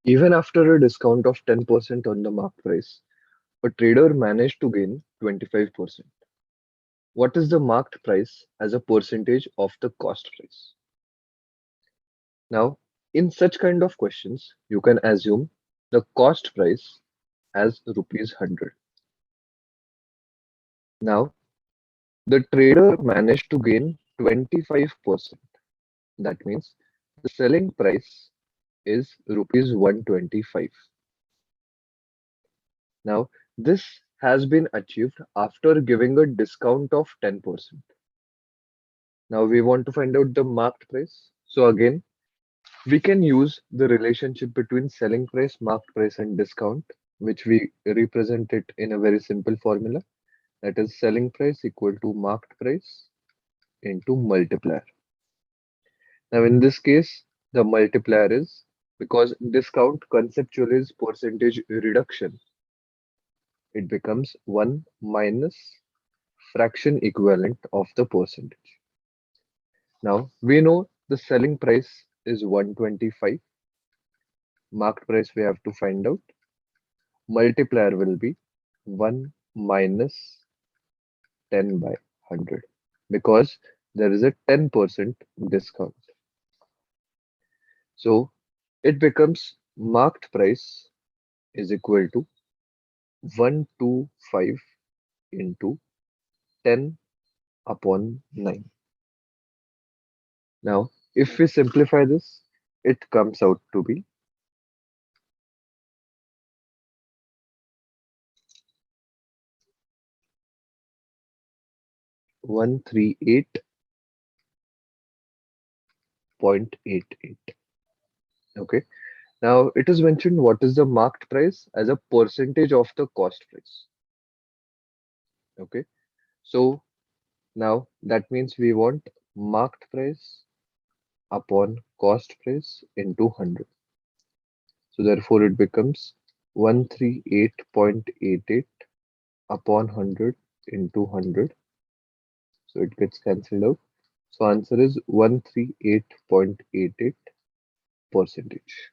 Even after a discount of 10% on the market price, a trader managed to gain 25%. What is the marked price as a percentage of the cost price? Now, in such kind of questions, you can assume the cost price as rupees 100. Now, the trader managed to gain 25%. That means the selling price is rupees 125. Now, this has been achieved after giving a discount of 10%. Now, we want to find out the marked price. So, again, we can use the relationship between selling price, marked price, and discount, which we represent it in a very simple formula. That is selling price equal to marked price into multiplier. Now, in this case, the multiplier is because discount conceptually is percentage reduction, it becomes 1 minus fraction equivalent of the percentage. Now, we know the selling price is 125, marked price we have to find out. Multiplier will be 1 minus 10 by 100 because there is a 10% discount. So it becomes marked price is equal to 125 into 10 upon 9. Now, if we simplify this, it comes out to be 138.88. Okay. Now, it is mentioned what is the marked price as a percentage of the cost price. Okay. So now that means we want marked price upon cost price into 100. So therefore it becomes 138.88 upon 100 into 100. So it gets cancelled out. So answer is 138.88 percentage.